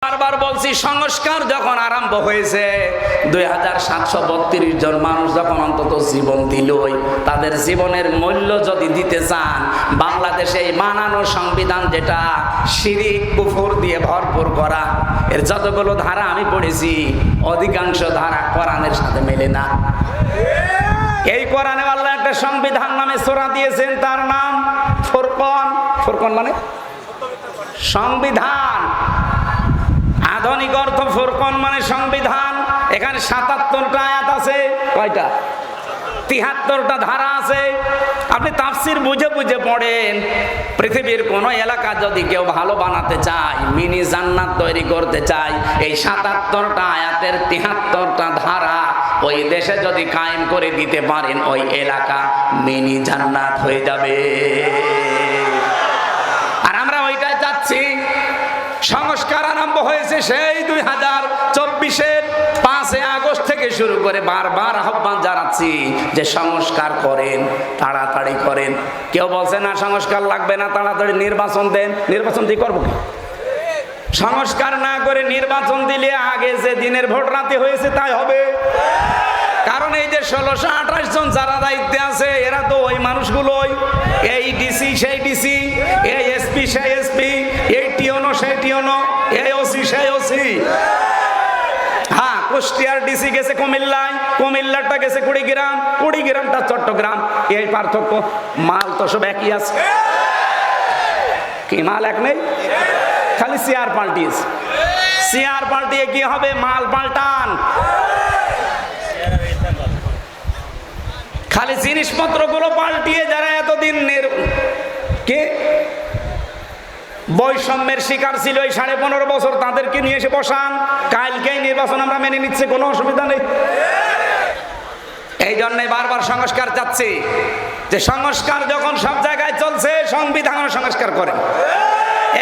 বারবার বলছি, সংস্কার যখন আরম্ভ হয়েছে 2732 জন মানুষ যখন অন্তত জীবন দিলই, তাদের জীবনের মূল্য যদি দিতে চান, বাংলাদেশে এই মানানো সংবিধান যেটা শিরক কুফর দিয়ে ভরপুর করা, এর যতগুলো ধারা আমি পড়েছি অধিকাংশ ধারা কোরআনের সাথে মেলে না। এই কোরআনে আল্লাহ একটা সংবিধান নামে সূরা দিয়েছেন, তার নাম ফুরকান। ফুরকান মানে সংবিধান, আধুনিক অর্থ ফুরকান মানে সংবিধান। এখানে 77টা আয়াত আছে। কয়টা? 73টা ধারা আছে। আপনি তাফসীর বুঝে বুঝে পড়েন। পৃথিবীর কোন এলাকা যদি কেউ ভালো বানাতে চায়, মিনি জান্নাত তৈরি করতে চায়, এই 77টা আয়াতের 73টা ধারা ওই দেশে যদি কায়েম করে দিতে পারেন, ওই এলাকা মিনি জান্নাত হয়ে যাবে। আর আমরা ওইটাই চাচ্ছি। সংস্কার আরম্ভ হয়েছে সেই 2024-এর 5 আগস্ট থেকে শুরু করে বারবার আহ্বান জানাচ্ছি যে সংস্কার করেন, তাড়াতাড়ি করেন। কেউ বলছে না সংস্কার লাগবে না, তাড়াতাড়ি নির্বাচন দেন। নির্বাচন দিয়ে করবো কি? সংস্কার না করে নির্বাচন দিলে আগে যে দিনের ভোট রাতে হয়েছে তাই হবে। কারণ এই যে 1628 জন যারা দায়িত্বে আছে, এরা তো ওই মানুষগুলোই, এই ডিসি সেই ডিসি, এই এসপি সেই এসপি, এই টিওনো সেই টিওনো, এই ওসি সেই ওসি। হ্যাঁ, কুষ্টিয়ার ডিসি গেছে কুমিল্লায়, কুমিল্লাটা গেছে কুড়িগ্রাম, কুড়িগ্রামটা চট্টগ্রাম। এই পার্থক্য, মাল তো সব একই আছে। কি মাল এক নেই? খালি চেয়ার পাল্টিয়েছে। চেয়ার পাল্টিয়ে কি হবে? মাল পাল্টান। খালি জিনিসপত্রগুলো পাল্টিয়ে যারা এতদিন কে বৈষম্যের শিকার ছিল এই 15.5 বছর, তাদেরকে নিয়ে এসে বসান। কালকেই নির্বাচন আমরা মেনে নিচ্ছি, কোনো অসুবিধা নেই। এই জন্যই বারবার সংস্কার চাচ্ছি, যে সংস্কার যখন সব জায়গায় চলছে, সংবিধান সংস্কার করেন।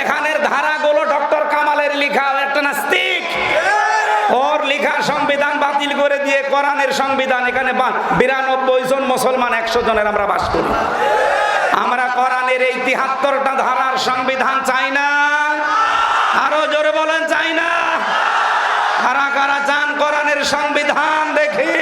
এখানের ধারাগুলো ডক্টর কামালের লেখা, একটা নাস্তিক, ওর লেখা সংবিধান বাতিল করে দিয়ে কোরআনের সংবিধান, এখানে 92 জন মুসলমান 100 জনের আমরা বাস করি। আমরা কোরআনের এই 73টা ধারার সংবিধান চাই না। আরো জোরে বলেন চাই না। কারা কারা চান কোরআনের সংবিধান? দেখি।